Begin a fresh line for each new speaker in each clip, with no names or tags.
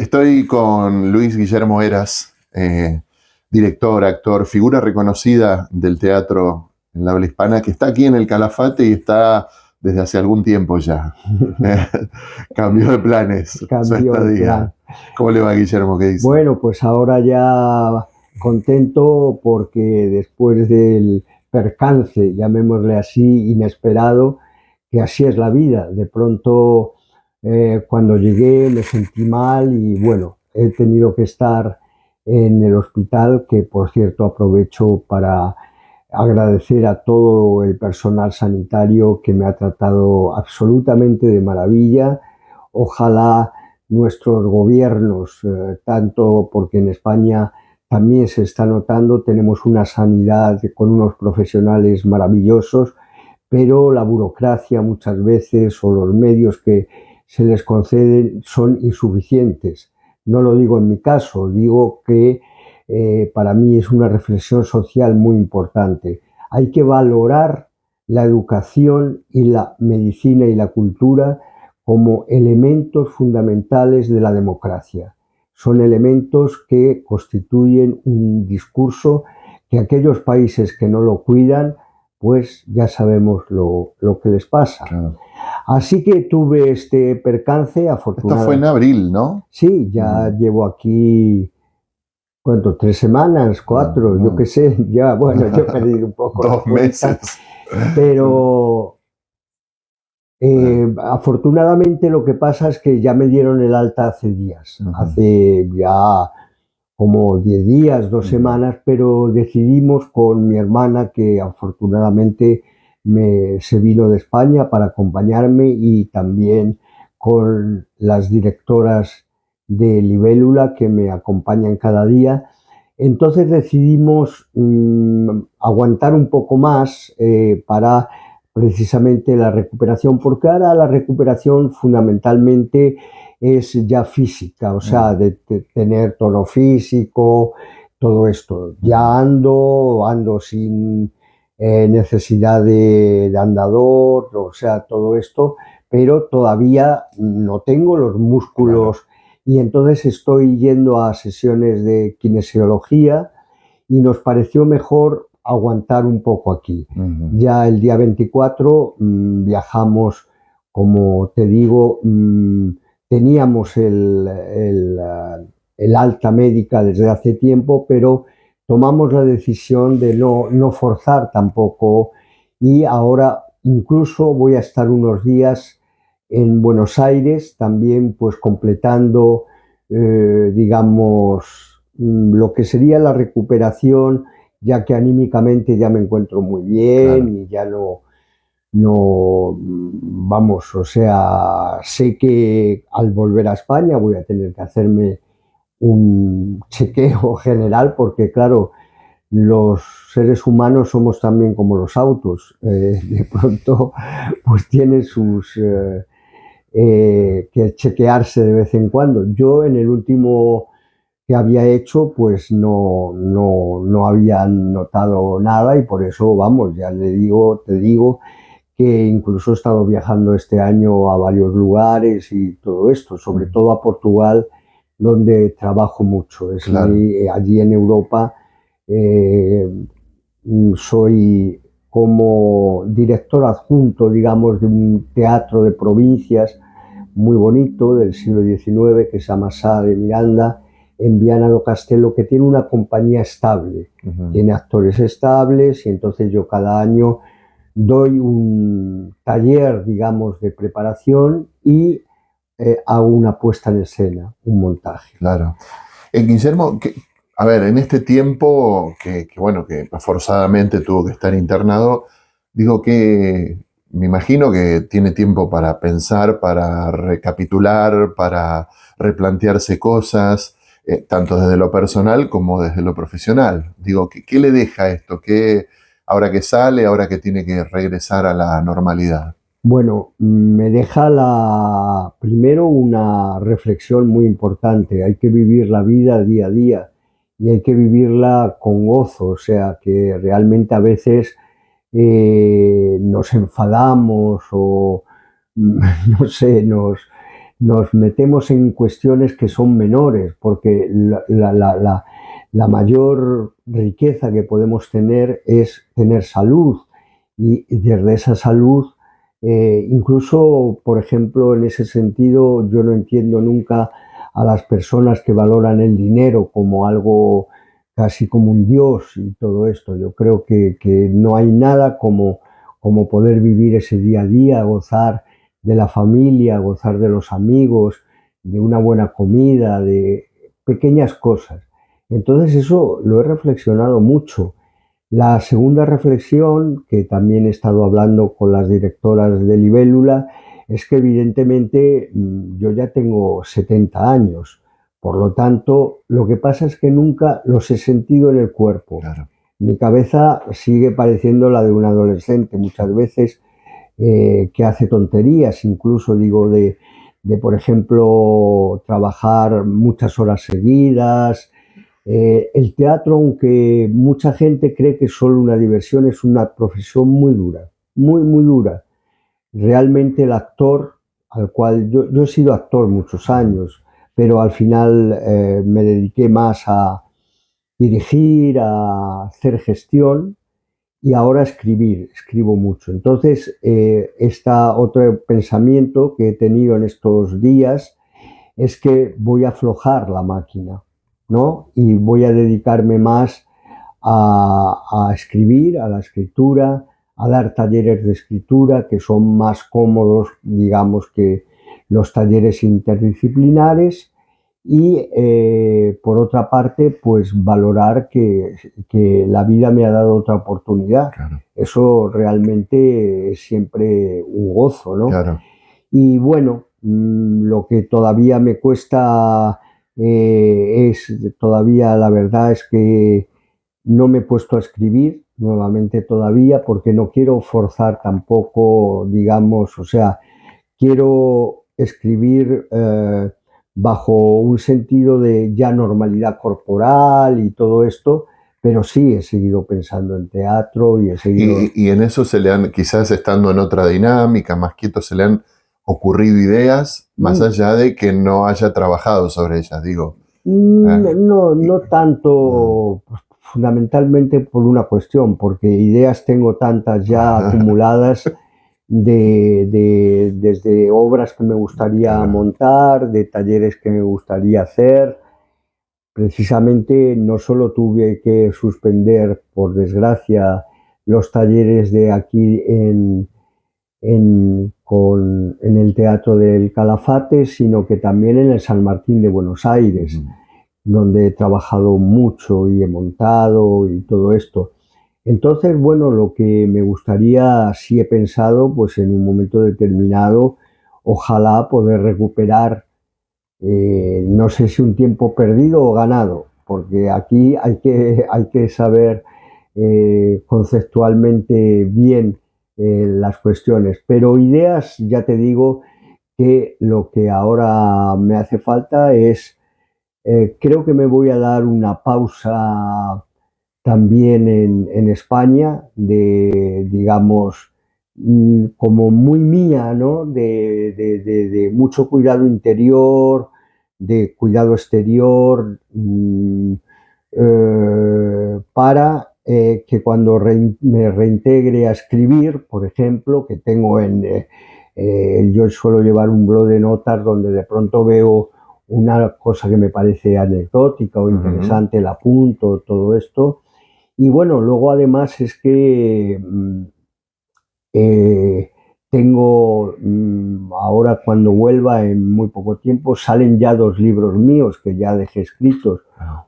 Estoy con Luis Guillermo Heras, director, actor, figura reconocida del teatro en la habla hispana, que está aquí en el Calafate y está desde hace algún tiempo ya. Cambió de planes su
Cambió de plan.
estadía. ¿Cómo le va, Guillermo? ¿Qué dice?
Bueno, pues ahora ya contento porque después del percance, llamémosle así, inesperado, que así es la vida. De pronto, cuando llegué me sentí mal y bueno, he tenido que estar en el hospital, que por cierto aprovecho para agradecer a todo el personal sanitario que me ha tratado absolutamente de maravilla. Ojalá nuestros gobiernos, tanto porque en España también se está notando, tenemos una sanidad con unos profesionales maravillosos, pero la burocracia muchas veces o los medios que se les conceden son insuficientes. No lo digo en mi caso, digo que para mí es una reflexión social muy importante. Hay que valorar la educación y la medicina y la cultura como elementos fundamentales de la democracia. Son elementos que constituyen un discurso que aquellos países que no lo cuidan, pues ya sabemos lo que les pasa.
Claro.
Así que tuve este percance,
Esto fue en
afortunadamente.
abril, ¿no?
Sí, ya llevo aquí, ¿cuánto? 3 semanas, 4, yo qué sé, ya, bueno, yo he perdido un poco la
2 meses.
cuenta, pero afortunadamente lo que pasa es que ya me dieron el alta hace días, hace ya como 10 días, 2 semanas, pero decidimos con mi hermana, que afortunadamente se vino de España para acompañarme, y también con las directoras de Libélula que me acompañan cada día. Entonces decidimos aguantar un poco más para precisamente la recuperación, porque ahora la recuperación fundamentalmente es ya física, o sea, de tener tono físico, todo esto. Ya ando sin necesidad de andador, o sea, todo esto, pero todavía no tengo los músculos. Claro. Y entonces estoy yendo a sesiones de kinesiología y nos pareció mejor aguantar un poco aquí. Ya el día 24 viajamos, como te digo, teníamos el alta médica desde hace tiempo, pero tomamos la decisión de no forzar tampoco, y ahora incluso voy a estar unos días en Buenos Aires también, pues completando, digamos, lo que sería la recuperación, ya que anímicamente ya me encuentro muy bien. Claro. Y ya vamos, o sea, sé que al volver a España voy a tener que hacerme un chequeo general, porque claro, los seres humanos somos también como los autos, de pronto pues tiene sus que chequearse de vez en cuando. Yo en el último que había hecho, pues no había notado nada, y por eso, vamos, ya te digo que incluso he estado viajando este año a varios lugares y todo esto, sobre todo a Portugal, donde trabajo mucho.
Claro.
Allí en Europa eh, soy como director adjunto, digamos, de un teatro de provincias muy bonito del siglo XIX que se llama Sá de Miranda, en Viana do Castelo, que tiene una compañía estable, tiene actores estables, y entonces yo cada año doy un taller, digamos, de preparación y hago una puesta en escena, un montaje.
Claro. Guillermo, a ver, en este tiempo bueno, que forzadamente tuvo que estar internado, digo que me imagino que tiene tiempo para pensar, para recapitular, para replantearse cosas, tanto desde lo personal como desde lo profesional. Digo, ¿qué le deja esto? ¿Qué, ahora que sale, ahora que tiene que regresar a la normalidad?
Bueno, me deja primero una reflexión muy importante. Hay que vivir la vida día a día y hay que vivirla con gozo. O sea, que realmente a veces nos enfadamos o, no sé, nos metemos en cuestiones que son menores, porque la mayor riqueza que podemos tener es tener salud, y desde esa salud, incluso, por ejemplo, en ese sentido, yo no entiendo nunca a las personas que valoran el dinero como algo casi como un dios y todo esto. Yo creo que no hay nada como poder vivir ese día a día, gozar de la familia, gozar de los amigos, de una buena comida, de pequeñas cosas. Entonces eso lo he reflexionado mucho. La segunda reflexión, que también he estado hablando con las directoras de Libélula, es que evidentemente yo ya tengo 70 años, por lo tanto, lo que pasa es que nunca los he sentido en el cuerpo.
Claro.
Mi cabeza sigue pareciendo la de un adolescente muchas veces, que hace tonterías, incluso digo por ejemplo, trabajar muchas horas seguidas. El teatro, aunque mucha gente cree que es solo una diversión, es una profesión muy dura, muy, muy dura. Realmente el actor, al cual yo he sido actor muchos años, pero al final me dediqué más a dirigir, a hacer gestión y ahora a escribir, escribo mucho. Entonces, otro pensamiento que he tenido en estos días es que voy a aflojar la máquina, ¿no? Y voy a dedicarme más a escribir, a la escritura, a dar talleres de escritura que son más cómodos, digamos, que los talleres interdisciplinares. Y por otra parte, pues valorar que la vida me ha dado otra oportunidad.
Claro.
Eso realmente es siempre un gozo, ¿no?
Claro.
Y bueno, lo que todavía me cuesta todavía la verdad es que no me he puesto a escribir nuevamente todavía porque no quiero forzar tampoco, digamos, o sea, quiero escribir bajo un sentido de ya normalidad corporal y todo esto, pero sí he seguido pensando en teatro y he seguido...
Y en eso se le han, quizás estando en otra dinámica, más quieto, se le han ocurrido ideas, más allá de que no haya trabajado sobre ellas, digo.
No tanto, pues, fundamentalmente por una cuestión, porque ideas tengo tantas ya acumuladas desde obras que me gustaría
Claro.
montar, de talleres que me gustaría hacer. Precisamente no solo tuve que suspender, por desgracia, los talleres de aquí en el Teatro del Calafate, sino que también en el San Martín de Buenos Aires, donde he trabajado mucho y he montado y todo esto. Entonces, bueno, lo que me gustaría, sí he pensado, pues en un momento determinado, ojalá poder recuperar, no sé si un tiempo perdido o ganado, porque aquí hay que saber conceptualmente bien las cuestiones, pero ideas, ya te digo que lo que ahora me hace falta es, creo que me voy a dar una pausa también en España, digamos, como muy mía, ¿no? De mucho cuidado interior, de cuidado exterior, para que cuando me reintegre a escribir, por ejemplo, que tengo yo suelo llevar un blog de notas donde de pronto veo una cosa que me parece anecdótica o interesante, la apunto, todo esto. Y bueno, luego además es que tengo, ahora cuando vuelva en muy poco tiempo, salen ya 2 libros míos que ya dejé escritos.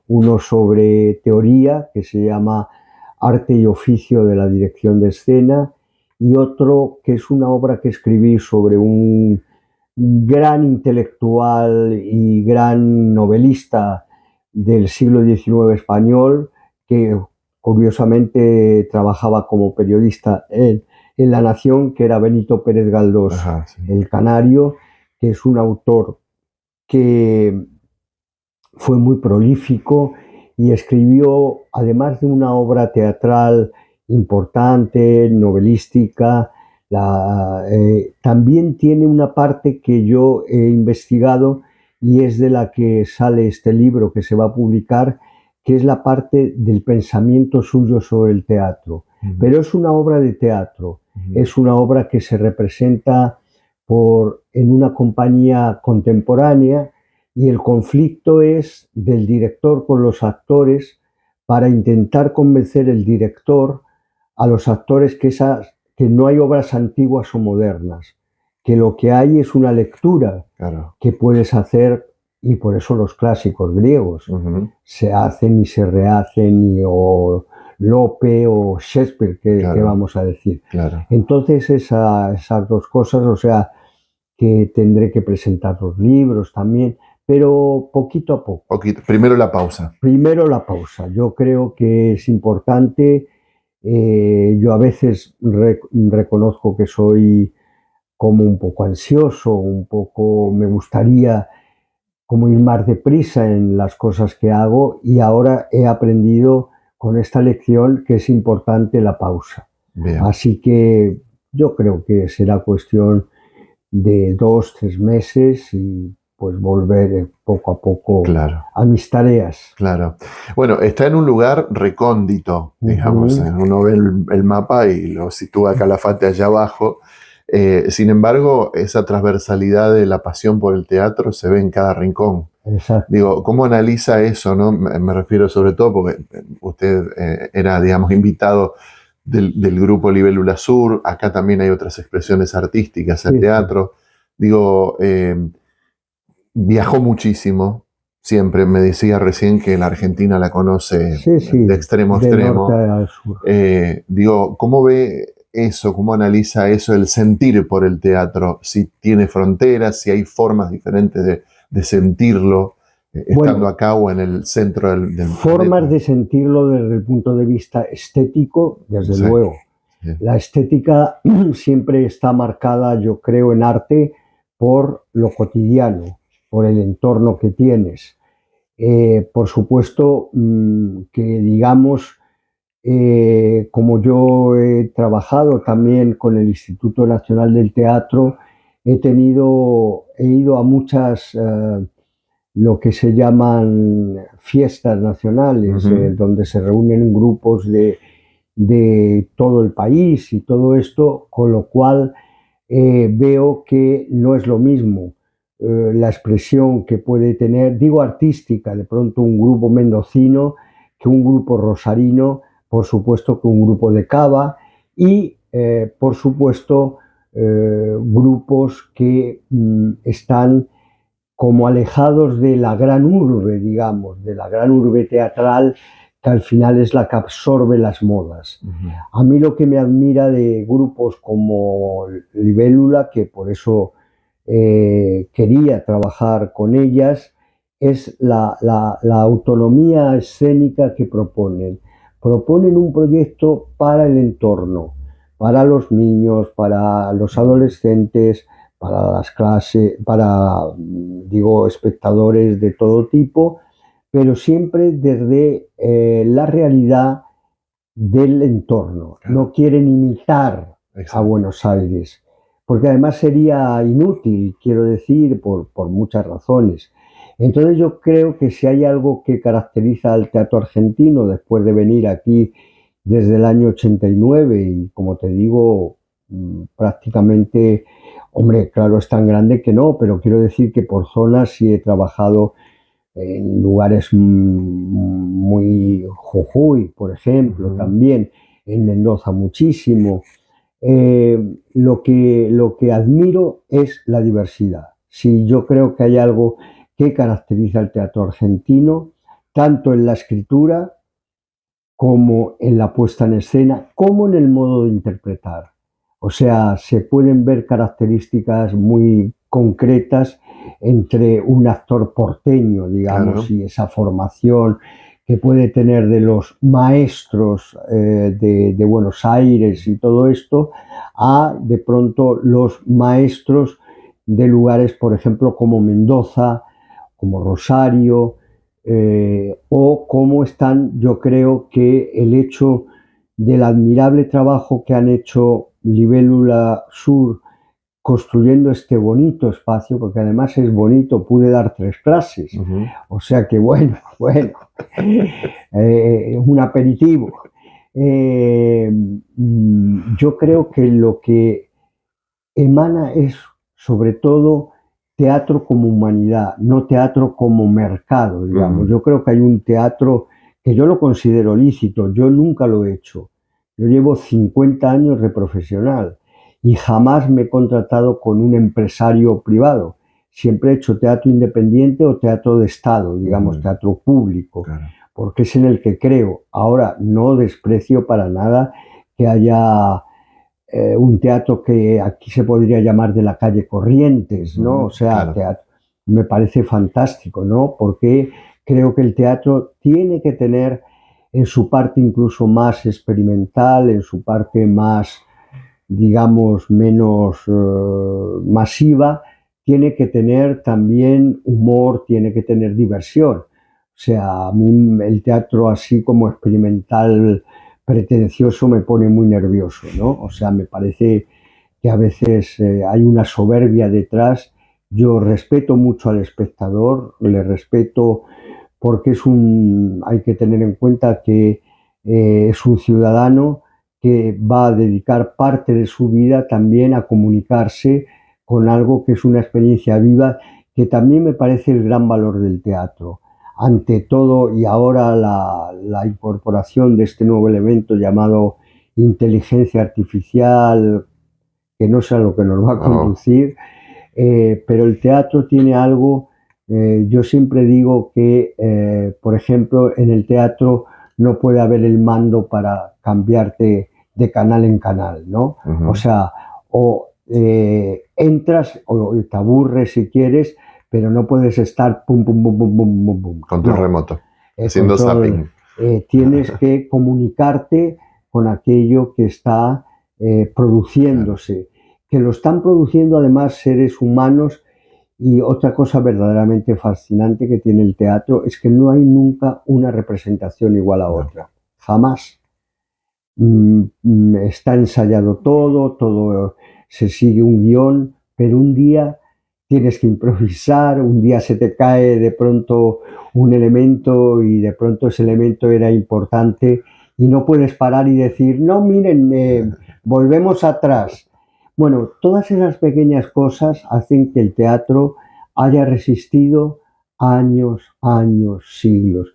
Uno sobre teoría, que se llama Arte y oficio de la dirección de escena, y otro que es una obra que escribí sobre un gran intelectual y gran novelista del siglo XIX español, que curiosamente trabajaba como periodista en La Nación, que era Benito Pérez Galdós,
Sí.
el canario, que es un autor que fue muy prolífico y escribió, además de una obra teatral importante, novelística, También tiene una parte que yo he investigado y es de la que sale este libro que se va a publicar, que es la parte del pensamiento suyo sobre el teatro. Pero es una obra de teatro, es una obra que se representa en una compañía contemporánea y el conflicto es del director con los actores para intentar convencer el director a los actores que no hay obras antiguas o modernas, que lo que hay es una lectura que puedes hacer, y por eso los clásicos griegos se hacen y se rehacen, o Lope o Shakespeare, que vamos a decir. Entonces esas dos cosas, o sea, que tendré que presentar los libros también, pero poquito a poco.
Primero la pausa.
Primero la pausa. Yo creo que es importante. Yo a veces reconozco que soy como un poco ansioso, me gustaría como ir más deprisa en las cosas que hago, y ahora he aprendido con esta lección que es importante la pausa.
Bien.
Así que yo creo que será cuestión de 2, 3 meses y pues volver poco a poco a mis tareas.
Claro. Bueno, está en un lugar recóndito, digamos. Uno ve el mapa y lo sitúa Calafate allá abajo. Sin embargo, esa transversalidad de la pasión por el teatro se ve en cada rincón.
Exacto.
Digo, ¿cómo analiza eso, no? Me refiero sobre todo porque usted era, digamos, invitado del grupo Libélula Sur. Acá también hay otras expresiones artísticas, el teatro. Digo, viajó muchísimo. Siempre me decía recién que la Argentina la conoce de extremo a extremo.
Norte al sur.
Digo, ¿cómo ve eso? ¿Cómo analiza eso, el sentir por el teatro? Si tiene fronteras, si hay formas diferentes de sentirlo, estando acá o en el centro del
formas planeta. De sentirlo desde el punto de vista estético, desde luego. La estética siempre está marcada, yo creo, en arte por lo cotidiano, por el entorno que tienes. Por supuesto que, digamos, como yo he trabajado también con el Instituto Nacional del Teatro, he ido a muchas, lo que se llaman fiestas nacionales, donde se reúnen grupos de todo el país y todo esto, con lo cual veo que no es lo mismo la expresión que puede tener, digo artística, de pronto un grupo mendocino que un grupo rosarino, por supuesto que un grupo de Cava y por supuesto grupos que están como alejados de la gran urbe, digamos, de la gran urbe teatral, que al final es la que absorbe las modas. A mí lo que me admira de grupos como Libélula, que por eso quería trabajar con ellas, es la autonomía escénica que proponen. Proponen un proyecto para el entorno, para los niños, para los adolescentes, para las clases, digo, espectadores de todo tipo, pero siempre desde la realidad del entorno. No quieren imitar a Buenos Aires, porque además sería inútil, quiero decir, por muchas razones. Entonces yo creo que si hay algo que caracteriza al teatro argentino, después de venir aquí desde el año 89, y como te digo, prácticamente, hombre, claro, es tan grande que no, pero quiero decir que por zonas sí he trabajado en lugares muy Jujuy, por ejemplo, también en Mendoza muchísimo. Lo que admiro es la diversidad. Sí, yo creo que hay algo que caracteriza al teatro argentino, tanto en la escritura como en la puesta en escena, como en el modo de interpretar. O sea, se pueden ver características muy concretas entre un actor porteño, digamos, y esa formación que puede tener de los maestros de Buenos Aires y todo esto, a de pronto los maestros de lugares, por ejemplo, como Mendoza, como Rosario, o cómo están, yo creo que el hecho del admirable trabajo que han hecho Libélula Sur construyendo este bonito espacio, porque además es bonito, pude dar 3 clases, o sea que bueno, un aperitivo. Yo creo que lo que emana es sobre todo teatro como humanidad, no teatro como mercado, digamos. Yo creo que hay un teatro que yo lo considero lícito, yo nunca lo he hecho. Yo llevo 50 años de profesional y jamás me he contratado con un empresario privado. Siempre he hecho teatro independiente o teatro de Estado, digamos, teatro público,
Claro.
porque es en el que creo. Ahora, no desprecio para nada que haya un teatro que aquí se podría llamar de la calle Corrientes, ¿no? O sea,
Claro.
teatro, me parece fantástico, ¿no? Porque creo que el teatro tiene que tener en su parte incluso más experimental, en su parte más, digamos, menos masiva, tiene que tener también humor, tiene que tener diversión. O sea, a mí el teatro así como experimental, pretencioso, me pone muy nervioso, ¿no? O sea, me parece que a veces hay una soberbia detrás. Yo respeto mucho al espectador, le respeto porque hay que tener en cuenta que es un ciudadano que va a dedicar parte de su vida también a comunicarse con algo que es una experiencia viva, que también me parece el gran valor del teatro. Ante todo, y ahora la incorporación de este nuevo elemento llamado inteligencia artificial, que no sé a lo que nos va a conducir, pero el teatro tiene algo, yo siempre digo que, por ejemplo, en el teatro no puede haber el mando para cambiarte de canal en canal, ¿no? O sea, o entras o te aburres si quieres, pero no puedes estar pum, pum, pum, pum, pum, pum, pum.
Control remoto, haciendo
Control,
zapping.
tienes que comunicarte con aquello que está produciéndose, que lo están produciendo además seres humanos. Y otra cosa verdaderamente fascinante que tiene el teatro es que no hay nunca una representación igual a otra, jamás. Está ensayado todo se sigue un guión, pero un día tienes que improvisar, un día se te cae de pronto un elemento y de pronto ese elemento era importante y no puedes parar y decir, no, miren, volvemos atrás. Bueno, todas esas pequeñas cosas hacen que el teatro haya resistido años, siglos.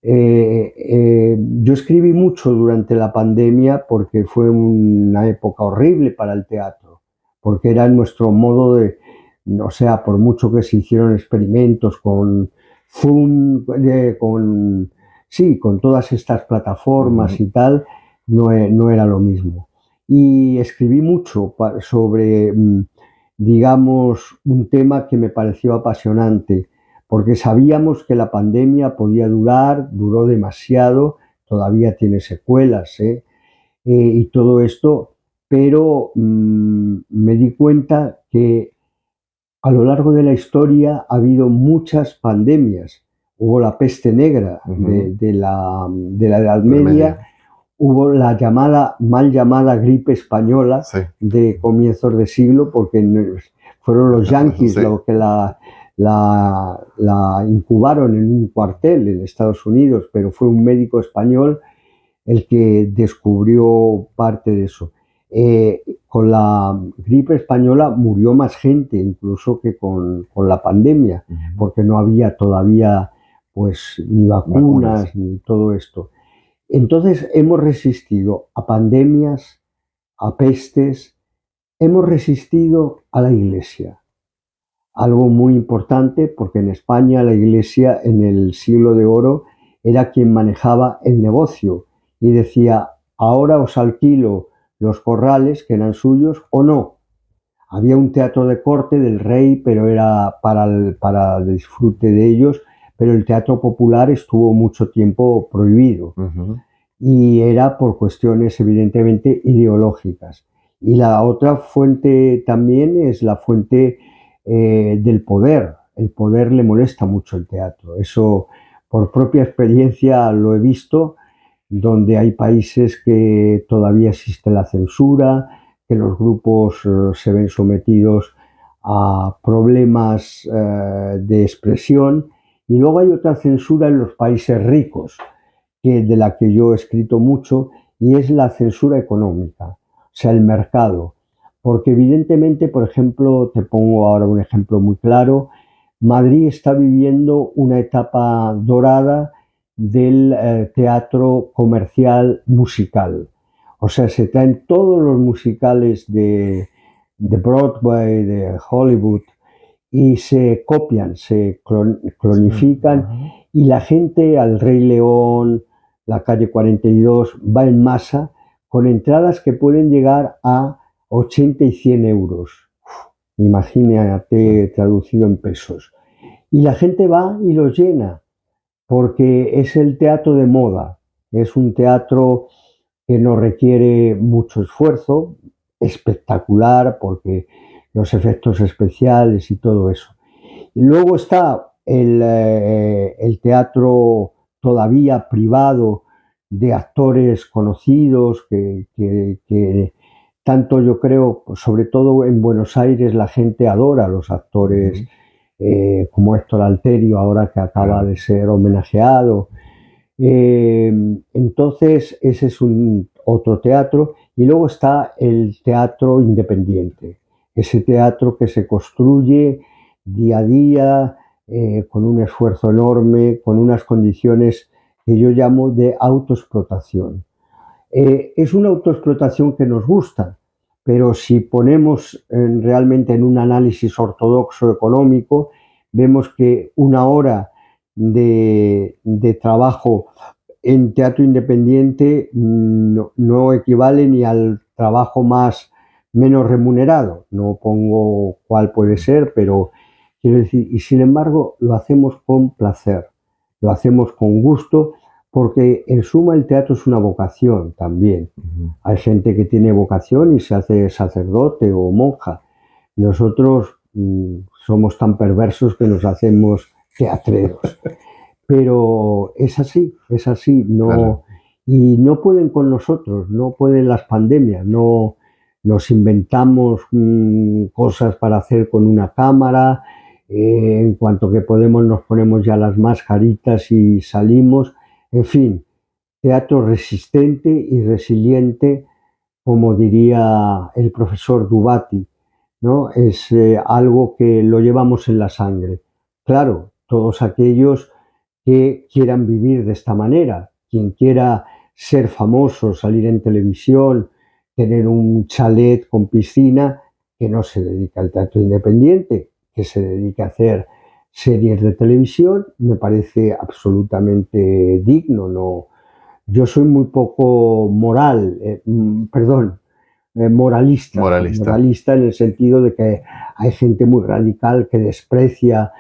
Yo escribí mucho durante la pandemia porque fue una época horrible para el teatro, porque era nuestro modo de, o sea, por mucho que se hicieron experimentos con Zoom, con todas estas plataformas y tal, no era lo mismo. Y escribí mucho sobre, digamos, un tema que me pareció apasionante, porque sabíamos que la pandemia podía durar, duró demasiado, todavía tiene secuelas, y todo esto, pero me di cuenta que a lo largo de la historia ha habido muchas pandemias. Hubo la peste negra de la Edad Media, hubo la mal llamada gripe española de comienzos de siglo, porque fueron los yanquis los que la incubaron en un cuartel en Estados Unidos, pero fue un médico español el que descubrió parte de eso. Con la gripe española murió más gente incluso que con la pandemia, porque no había todavía pues ni vacunas ni todo esto. Entonces hemos resistido a pandemias, a pestes, hemos resistido a la Iglesia. Algo muy importante, porque en España la Iglesia en el siglo de oro era quien manejaba el negocio y decía, ahora os alquilo los corrales que eran suyos o no. Había un teatro de corte del rey, pero era para el disfrute de ellos, pero el teatro popular estuvo mucho tiempo prohibido. Y era por cuestiones evidentemente ideológicas. Y la otra fuente también es la fuente del poder. El poder le molesta mucho el teatro. Eso por propia experiencia lo he visto, donde hay países que todavía existe la censura, que los grupos se ven sometidos a problemas de expresión. Y luego hay otra censura en los países ricos, de la que yo he escrito mucho, y es la censura económica, o sea, el mercado. Porque evidentemente, por ejemplo, te pongo ahora un ejemplo muy claro, Madrid está viviendo una etapa dorada del teatro comercial musical. O sea, se traen todos los musicales de Broadway, de Hollywood, y se copian, se clonifican, y la gente al Rey León, la calle 42, va en masa con entradas que pueden llegar a 80 y 100 euros. Imagínate traducido en pesos. Y la gente va y los llena, porque es el teatro de moda, es un teatro que no requiere mucho esfuerzo, espectacular, porque los efectos especiales y todo eso. Y luego está el teatro todavía privado de actores conocidos que tanto yo creo, sobre todo en Buenos Aires, la gente adora a los actores como Héctor Alterio, ahora que acaba de ser homenajeado. Entonces, ese es otro teatro. Y luego está el teatro independiente, ese teatro que se construye día a día, con un esfuerzo enorme, con unas condiciones que yo llamo de autoexplotación. Es una autoexplotación que nos gusta, pero si ponemos realmente en un análisis ortodoxo económico, vemos que una hora de trabajo en teatro independiente no equivale ni al trabajo menos remunerado. No pongo cuál puede ser, pero quiero decir, y sin embargo lo hacemos con placer, lo hacemos con gusto, porque en suma el teatro es una vocación también. Hay gente que tiene vocación y se hace sacerdote o monja. Nosotros somos tan perversos que nos hacemos teatreros. Pero es así, no, claro. Y no pueden con nosotros, no pueden las pandemias, no nos inventamos cosas para hacer con una cámara, en cuanto que podemos nos ponemos ya las mascaritas y salimos, en fin, teatro resistente y resiliente, como diría el profesor Dubati, ¿no? Es algo que lo llevamos en la sangre. Claro, todos aquellos que quieran vivir de esta manera, quien quiera ser famoso, salir en televisión, tener un chalet con piscina, que no se dedica al teatro independiente, que se dedique a hacer series de televisión, me parece absolutamente digno. No, yo soy muy poco moralista en el sentido de que hay gente muy radical que desprecia.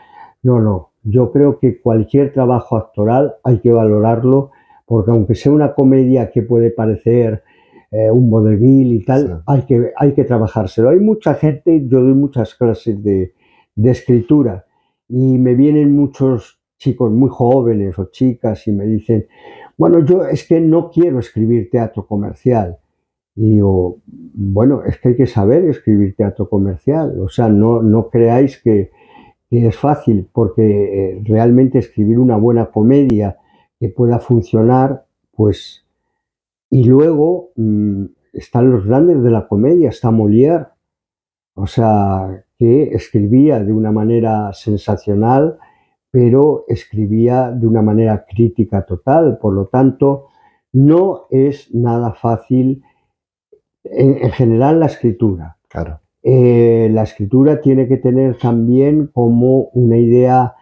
No, yo creo que cualquier trabajo actoral hay que valorarlo, porque aunque sea una comedia que puede parecer un vodevil y tal, sí, hay que trabajárselo. Hay mucha gente, yo doy muchas clases de escritura y me vienen muchos chicos muy jóvenes o chicas y me dicen, bueno, yo es que no quiero escribir teatro comercial. Y digo, bueno, es que hay que saber escribir teatro comercial, o sea, no creáis que es fácil, porque realmente escribir una buena comedia que pueda funcionar, pues, y luego están los grandes de la comedia, está Molière, o sea, que escribía de una manera sensacional, pero escribía de una manera crítica total, por lo tanto, no es nada fácil en general la escritura.
Claro.
La escritura tiene que tener también como una idea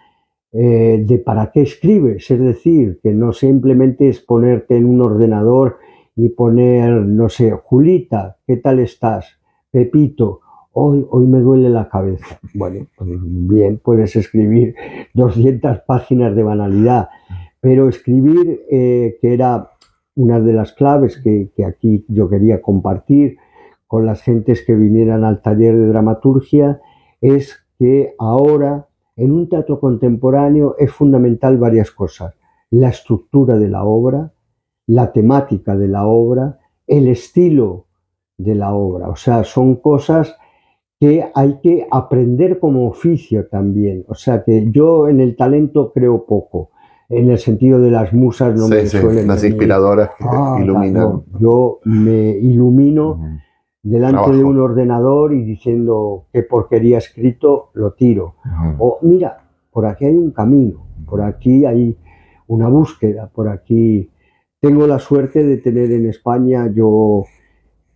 de para qué escribes, es decir, que no simplemente es ponerte en un ordenador y poner, no sé, Julita, ¿qué tal estás? Pepito, hoy me duele la cabeza. Bueno, pues bien, puedes escribir 200 páginas de banalidad, pero escribir, que era una de las claves que aquí yo quería compartir con las gentes que vinieran al taller de dramaturgia, es que ahora en un teatro contemporáneo es fundamental varias cosas: la estructura de la obra, la temática de la obra, el estilo de la obra. O sea, son cosas que hay que aprender como oficio también. O sea, que yo en el talento creo poco. En el sentido de las musas no me
Sí,
suelen
las
venir.
inspiradoras que iluminan.
No, yo me ilumino
Ujú.
delante de un
Trabajo.
ordenador y diciendo qué porquería escrito, lo tiro.
Ujú.
O mira, por aquí hay un camino, por aquí hay una búsqueda, por aquí. Tengo la suerte de tener en España, yo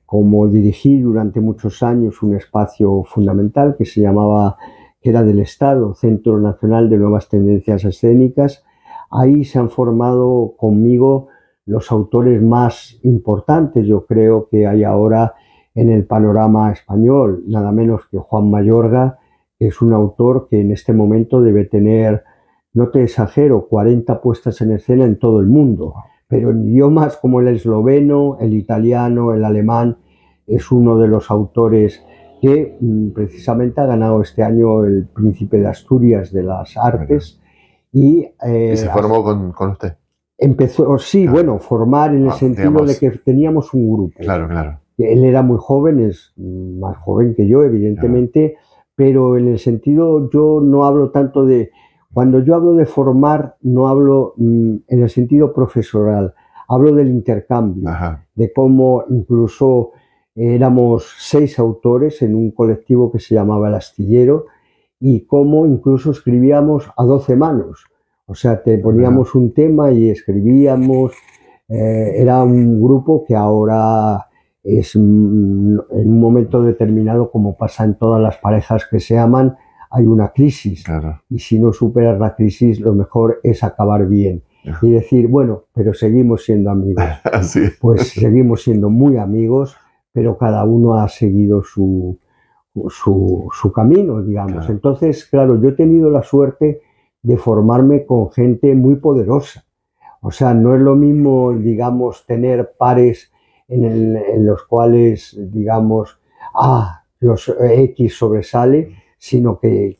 como dirigí durante muchos años un espacio fundamental que se llamaba, que era del Estado, Centro Nacional de Nuevas Tendencias Escénicas. Ahí se han formado conmigo los autores más importantes, yo creo, que hay ahora en el panorama español, nada menos que Juan Mayorga, que es un autor que en este momento debe tener, no te exagero, 40 puestas en escena en todo el mundo, pero en idiomas como el esloveno, el italiano, el alemán. Es uno de los autores que precisamente ha ganado este año el Príncipe de Asturias de las Artes.
Y se formó con usted.
Empezó, sí,
Claro.
bueno, formar en el sentido
Digamos,
de que teníamos un grupo.
claro, claro.
Él era muy joven, es más joven que yo, evidentemente, pero en el sentido, yo no hablo tanto de, cuando yo hablo de formar, no hablo en el sentido profesoral, hablo del intercambio,
Ajá.
de cómo incluso éramos 6 autores en un colectivo que se llamaba El Astillero y cómo incluso escribíamos a 12 manos. O sea, te poníamos un tema y escribíamos. Era un grupo que ahora es en un momento determinado, como pasa en todas las parejas que se aman, hay una crisis.
Claro.
Y si no superas la crisis, lo mejor es acabar bien. Y decir, bueno, pero seguimos siendo amigos.
Así es.
Pues seguimos siendo muy amigos, pero cada uno ha seguido su camino, digamos.
Claro.
Entonces, claro, yo he tenido la suerte de formarme con gente muy poderosa. O sea, no es lo mismo, digamos, tener pares en los cuales, digamos, los X sobresale, sino que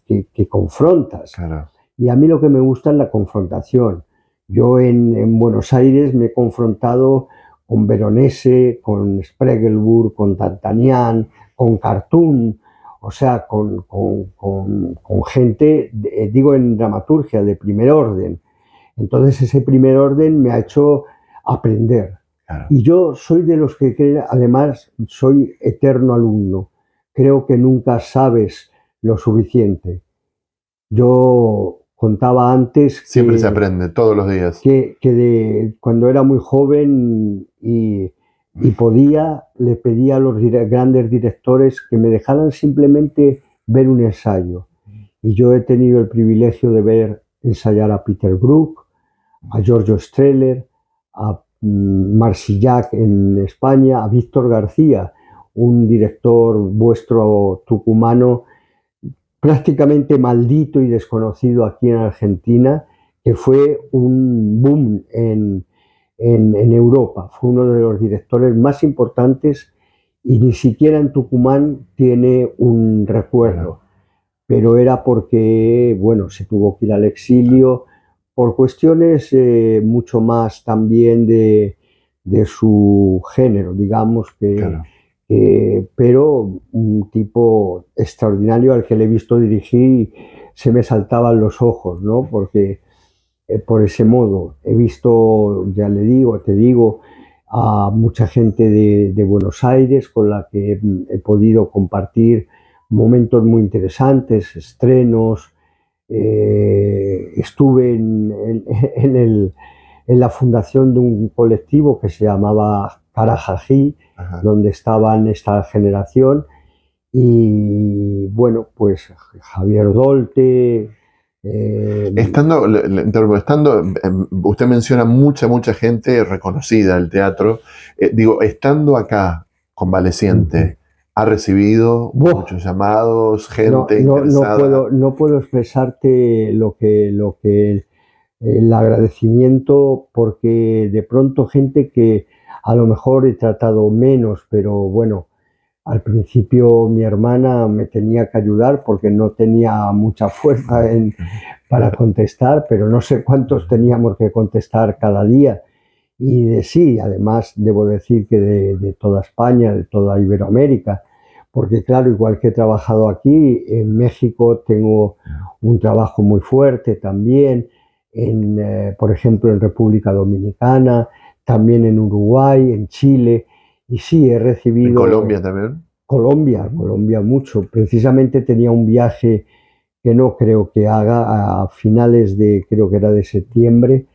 confrontas.
Claro.
Y a mí lo que me gusta es la confrontación. Yo en Buenos Aires me he confrontado con Veronese, con Spregelburg, con D'Artagnan, con Cartoon, o sea, con gente, digo en dramaturgia, de primer orden. Entonces ese primer orden me ha hecho aprender.
Claro.
Y yo soy de los que creen, además, soy eterno alumno. Creo que nunca sabes lo suficiente. Yo contaba antes
Siempre se aprende, todos los días.
que cuando era muy joven y podía, le pedía a los grandes directores que me dejaran simplemente ver un ensayo. Y yo he tenido el privilegio de ver ensayar a Peter Brook, a Giorgio Strehler, a Marsillac en España, a Víctor García, un director vuestro tucumano prácticamente maldito y desconocido aquí en Argentina, que fue un boom en Europa. Fue uno de los directores más importantes y ni siquiera en Tucumán tiene un recuerdo. Pero era porque, bueno, se tuvo que ir al exilio por cuestiones mucho más también de su género, digamos que...
Claro.
Pero un tipo extraordinario al que le he visto dirigir, se me saltaban los ojos, ¿no? Porque por ese modo he visto, ya le digo, te digo, a mucha gente de Buenos Aires con la que he podido compartir momentos muy interesantes, estrenos. Estuve en la fundación de un colectivo que se llamaba Carajají, donde estaban esta generación, y bueno, pues Javier Dolte.
Estando, usted menciona mucha gente reconocida del teatro. Digo, estando acá, convaleciente, ¿ha recibido muchos llamados, gente interesada?
No puedo expresarte el agradecimiento, porque de pronto gente que a lo mejor he tratado menos, pero bueno, al principio mi hermana me tenía que ayudar porque no tenía mucha fuerza para contestar, pero no sé cuántos teníamos que contestar cada día. sí, además debo decir que de toda España, de toda Iberoamérica, porque claro, igual que he trabajado aquí, en México tengo un trabajo muy fuerte también, por ejemplo, en República Dominicana, también en Uruguay, en Chile, y sí, he
¿En
recibido
Colombia también?
Colombia mucho. Precisamente tenía un viaje que no creo que haga a finales de, creo que era de septiembre,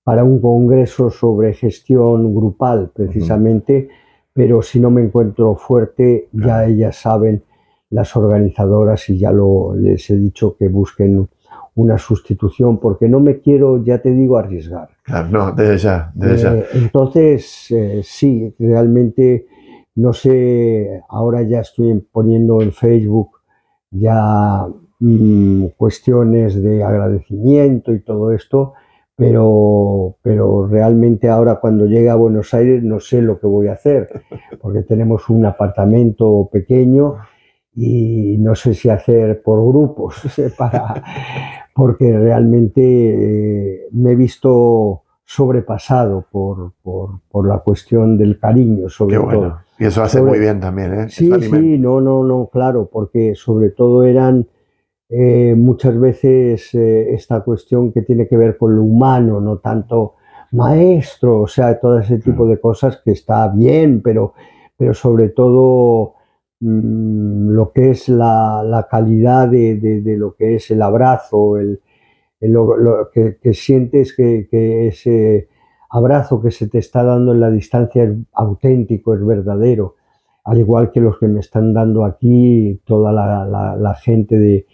para un congreso sobre gestión grupal,
Ujú.
precisamente, pero si no me encuentro fuerte, ya
Claro,
ellas saben, las organizadoras, y ya les he dicho que busquen una sustitución, porque no me quiero, ya te digo, arriesgar.
claro, no, desde ya, desde ya.
Entonces, sí, realmente, no sé, ahora ya estoy poniendo en Facebook ya cuestiones de agradecimiento y todo esto, pero realmente ahora cuando llegue a Buenos Aires no sé lo que voy a hacer, porque tenemos un apartamento pequeño y no sé si hacer por grupos, porque realmente me he visto sobrepasado por la cuestión del cariño,
Qué
sobre todo.
bueno. Y eso hace muy
Sobre,
bien también, ¿eh? Eso
sí,
alimenta.
sí, no, claro, porque sobre todo eran muchas veces esta cuestión que tiene que ver con lo humano, no tanto maestro, o sea, todo ese tipo
Claro.
de cosas que está bien, pero sobre todo lo que es la calidad de lo que es el abrazo, lo que sientes que ese abrazo que se te está dando en la distancia es auténtico, es verdadero, al igual que los que me están dando aquí toda la gente de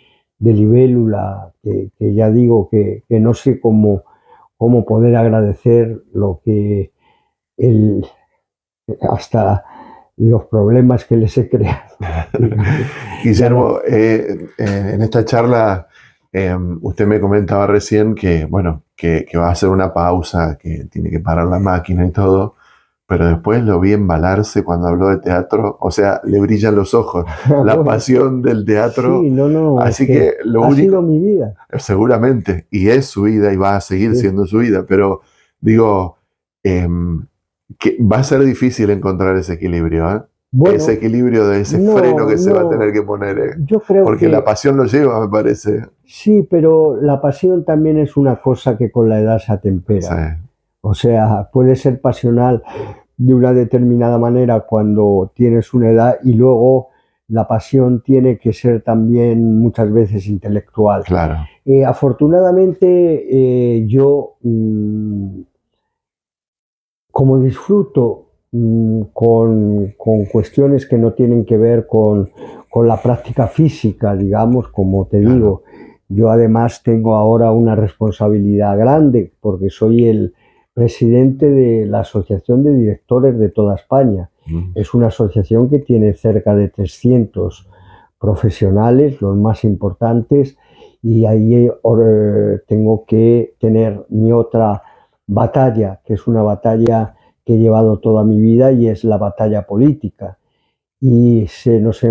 Libélula, que ya digo que no sé cómo poder agradecer lo que el, hasta los problemas que les he creado. Ya
Guillermo, en esta charla usted me comentaba recién que, bueno, que va a hacer una pausa, que tiene que parar la máquina y todo, pero después lo vi embalarse cuando habló de teatro, o sea, le brillan los ojos, la
bueno,
pasión del teatro,
sí, no, es
así
que
que lo
ha sido
único,
mi vida.
seguramente, y es su vida y va a seguir
Sí.
siendo su vida, pero digo, que va a ser difícil encontrar ese equilibrio, ¿eh? Ese
Bueno,
equilibrio de ese freno
no,
que se va a tener
no,
que poner, ¿eh?
yo creo
Porque la
que
pasión lo lleva, me parece.
sí, pero la pasión también es una cosa que con la edad se
Sí,
atempera. O sea, puede ser pasional de una determinada manera cuando tienes una edad y luego la pasión tiene que ser también muchas veces intelectual.
claro.
Afortunadamente, yo, como disfruto con cuestiones que no tienen que ver con la práctica física, digamos, como te
Claro.
digo, yo además tengo ahora una responsabilidad grande porque soy el presidente de la Asociación de Directores de toda España.
Mm.
Es una asociación que tiene cerca de 300 profesionales, los más importantes, y ahí tengo que tener mi otra batalla, que es una batalla que he llevado toda mi vida y es la batalla política. Y nos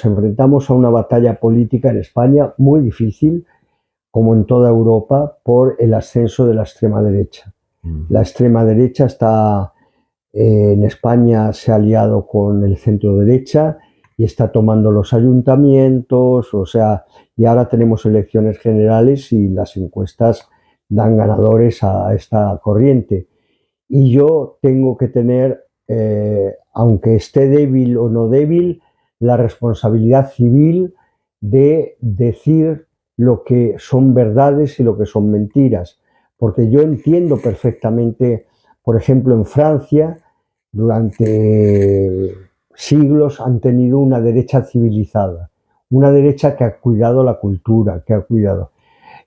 enfrentamos a una batalla política en España muy difícil, como en toda Europa, por el ascenso de la extrema derecha. La
Mm.
extrema derecha está en España, se ha aliado con el centro derecha y está tomando los ayuntamientos, o sea, y ahora tenemos elecciones generales y las encuestas dan ganadores a esta corriente. Y yo tengo que tener, aunque esté débil o no débil, la responsabilidad civil de decir lo que son verdades y lo que son mentiras. Porque yo entiendo perfectamente, por ejemplo, en Francia, durante siglos han tenido una derecha civilizada, una derecha que ha cuidado la cultura, que ha cuidado.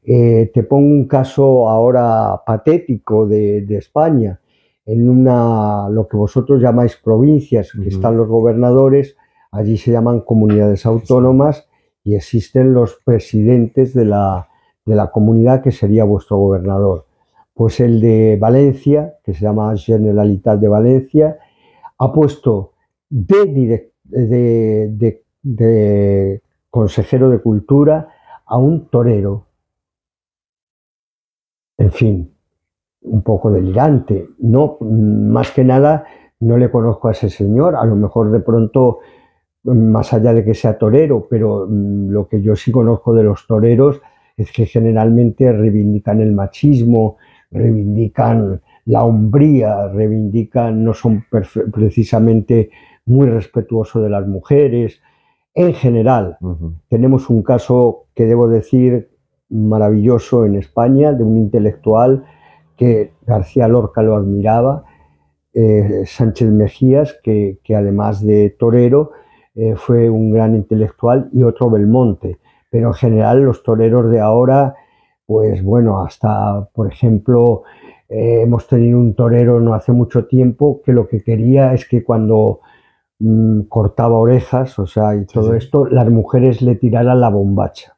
Te pongo un caso ahora patético de España. En lo que vosotros llamáis provincias, que
Ujú.
están los gobernadores, allí se llaman comunidades
Sí.
autónomas y existen los presidentes de la comunidad que sería vuestro gobernador. Pues el de Valencia, que se llama Generalitat de Valencia, ha puesto de consejero de cultura a un torero. En fin, un poco delirante. No, más que nada, no le conozco a ese señor, a lo mejor de pronto, más allá de que sea torero, pero lo que yo sí conozco de los toreros es que generalmente reivindican el machismo, reivindican la hombría, reivindican, no son precisamente muy respetuosos de las mujeres. En general, tenemos un caso que debo decir maravilloso en España, de un intelectual que García Lorca lo admiraba, Sánchez Mejías, que además de torero, fue un gran intelectual, y otro Belmonte. Pero en general los toreros de ahora, pues bueno, hasta, por ejemplo, hemos tenido un torero no hace mucho tiempo que lo que quería es que cuando cortaba orejas, o sea, y todo esto, las mujeres le tiraran la bombacha.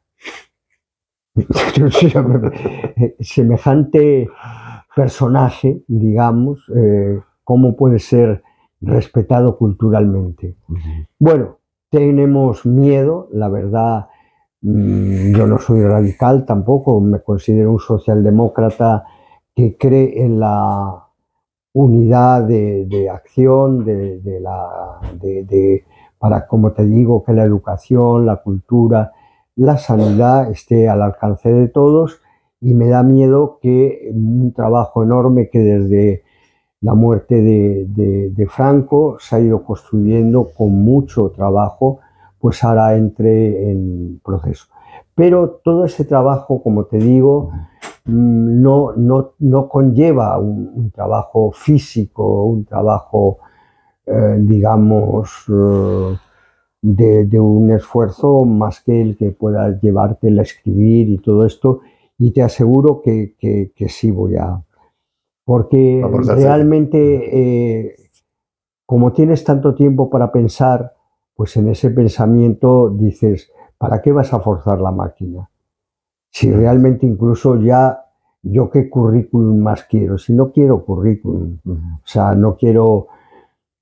Semejante personaje, digamos, ¿cómo puede ser respetado culturalmente? Bueno, tenemos miedo, la verdad. Yo no soy radical tampoco, me considero un socialdemócrata que cree en la unidad de acción, para, como te digo, que la educación, la cultura, la sanidad esté al alcance de todos, y me da miedo que un trabajo enorme que desde la muerte de Franco se ha ido construyendo con mucho trabajo, pues ahora entre en proceso. Pero todo ese trabajo, como te digo, no conlleva un trabajo físico, un trabajo, digamos, de un esfuerzo más que el que pueda llevarte el escribir y todo esto, y te aseguro que sí voy a... Porque realmente, como tienes tanto tiempo para pensar, pues en ese pensamiento dices, ¿para qué vas a forzar la máquina? Si realmente incluso ya, ¿yo qué currículum más quiero? Si no quiero currículum, o sea, no quiero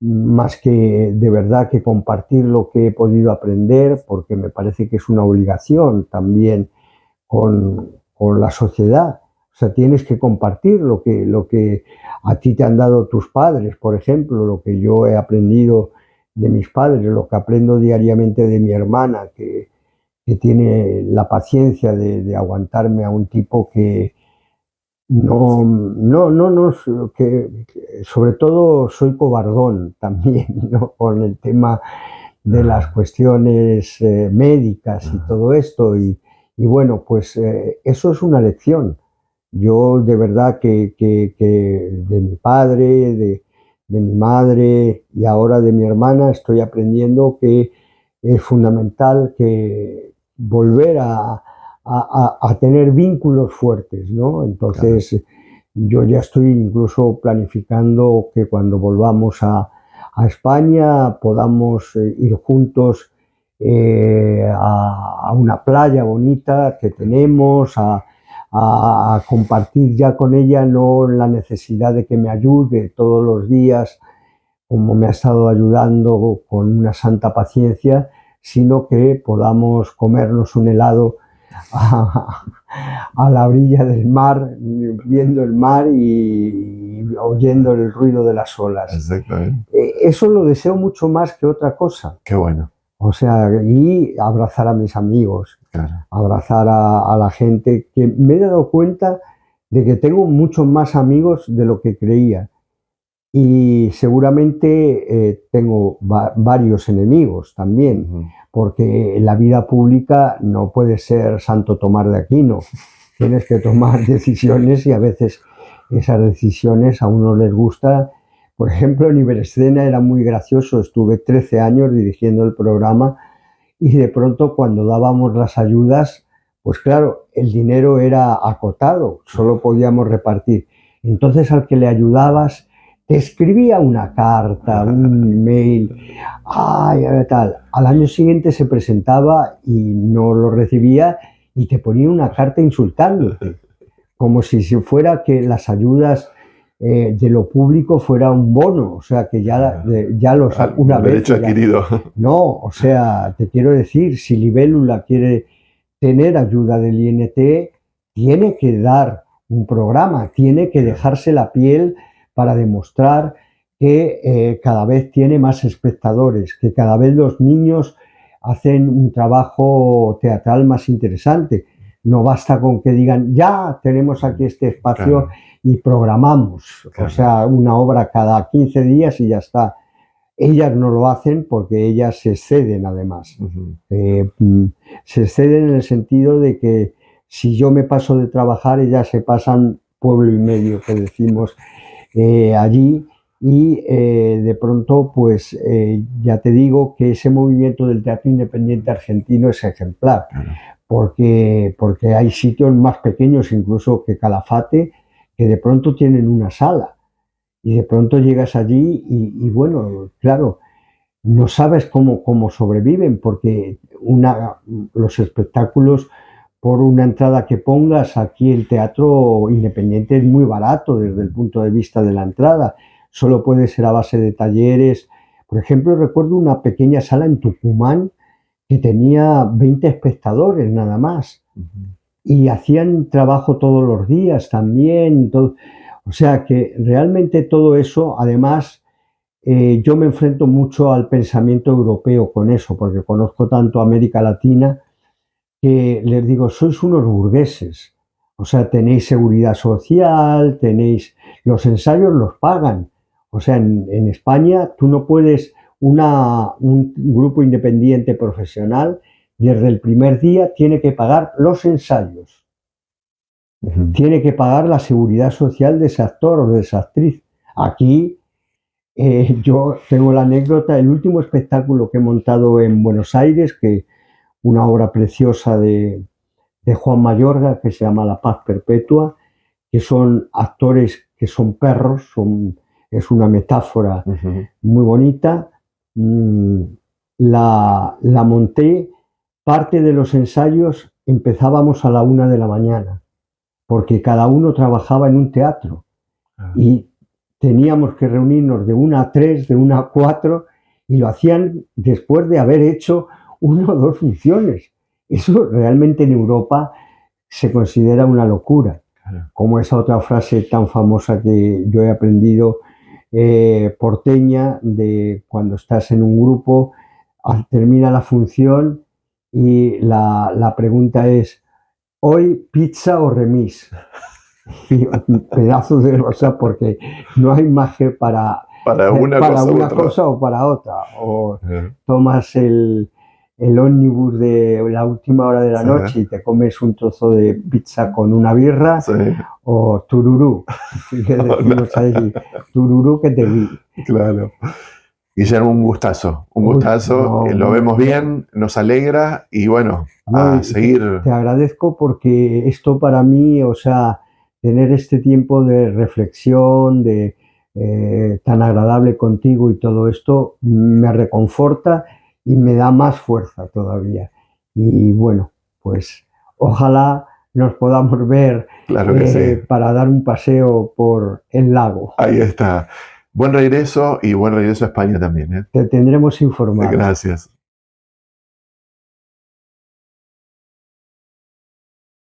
más que de verdad que compartir lo que he podido aprender, porque me parece que es una obligación también con la sociedad. O sea, tienes que compartir lo que a ti te han dado tus padres, por ejemplo, lo que yo he aprendido de mis padres, lo que aprendo diariamente de mi hermana, que tiene la paciencia de aguantarme a un tipo que que sobre todo soy cobardón también, ¿no? Con el tema de las cuestiones médicas y todo esto, y bueno, pues eso es una lección. Yo de verdad que de mi padre, de mi madre y ahora de mi hermana estoy aprendiendo que es fundamental que volver a tener vínculos fuertes, ¿no? Entonces, claro, yo ya estoy incluso planificando que cuando volvamos a España podamos ir juntos a una playa bonita que tenemos, a compartir ya con ella, no la necesidad de que me ayude todos los días como me ha estado ayudando con una santa paciencia, sino que podamos comernos un helado a la orilla del mar, viendo el mar y oyendo el ruido de las olas.
Exactamente.
Eso lo deseo mucho más que otra cosa.
Qué bueno.
O sea, y abrazar a mis amigos,
claro,
abrazar a la gente, que me he dado cuenta de que tengo muchos más amigos de lo que creía. Y seguramente tengo varios enemigos también, porque en la vida pública no puede ser Santo Tomás de Aquino. Tienes que tomar decisiones, y a veces esas decisiones a uno les gusta. Por ejemplo, en Iberescena era muy gracioso. Estuve 13 años dirigiendo el programa, y de pronto cuando dábamos las ayudas, pues claro, el dinero era acotado, solo podíamos repartir. Entonces al que le ayudabas te escribía una carta, un mail, tal. Al año siguiente se presentaba y no lo recibía, y te ponía una carta insultándote, como si fuera que las ayudas de lo público fuera un bono, o sea, que ya una vez...
Derecho adquirido.
No, o sea, te quiero decir, si Libélula quiere tener ayuda del INT, tiene que dar un programa, tiene que dejarse la piel para demostrar que cada vez tiene más espectadores, que cada vez los niños hacen un trabajo teatral más interesante. No basta con que digan, ya tenemos aquí este espacio y programamos, o sea, una obra cada 15 días y ya está. Ellas no lo hacen porque ellas se exceden además. Se exceden en el sentido de que si yo me paso de trabajar, ellas se pasan pueblo y medio, que decimos allí, y de pronto, pues ya te digo que ese movimiento del teatro independiente argentino es ejemplar, porque hay sitios más pequeños, incluso que Calafate, que de pronto tienen una sala. Y de pronto llegas allí y bueno, claro, no sabes cómo sobreviven, porque los espectáculos, por una entrada que pongas, aquí el teatro independiente es muy barato desde el punto de vista de la entrada, solo puede ser a base de talleres. Por ejemplo, recuerdo una pequeña sala en Tucumán que tenía 20 espectadores nada más, y hacían trabajo todos los días también, todo. O sea que realmente todo eso, además, yo me enfrento mucho al pensamiento europeo con eso, porque conozco tanto América Latina que les digo, sois unos burgueses. O sea, tenéis seguridad social, los ensayos los pagan. O sea, en España tú no puedes, un grupo independiente profesional, desde el primer día tiene que pagar los ensayos. Tiene que pagar la seguridad social de ese actor o de esa actriz. Aquí yo tengo la anécdota, el último espectáculo que he montado en Buenos Aires, que una obra preciosa de Juan Mayorga, que se llama La Paz Perpetua, que son actores que son perros, es una metáfora muy bonita. La monté, parte de los ensayos empezábamos a la 1 de la mañana, porque cada uno trabajaba en un teatro y teníamos que reunirnos de 1 a 3, de 1 a 4, y lo hacían después de haber hecho 1 o 2 funciones. Eso realmente en Europa se considera una locura, como esa otra frase tan famosa que yo he aprendido, porteña, de cuando estás en un grupo, termina la función y la pregunta es, ¿hoy pizza o remis? Y un pedazo de rosa, porque no hay magia para
una
cosa o para otra. O tomas el ómnibus de la última hora de la noche y te comes un trozo de pizza con una birra, o tururú, que decimos ahí, tururú que te vi.
Claro. Guillermo, un gustazo, lo vemos bien, nos alegra y bueno, a seguir.
Te agradezco porque esto para mí, o sea, tener este tiempo de reflexión, tan agradable contigo y todo esto, me reconforta y me da más fuerza todavía. Y bueno, pues ojalá nos podamos ver,
claro que sí,
para dar un paseo por el lago.
Ahí está. Buen regreso y buen regreso a España también.
Te tendremos informado.
Gracias.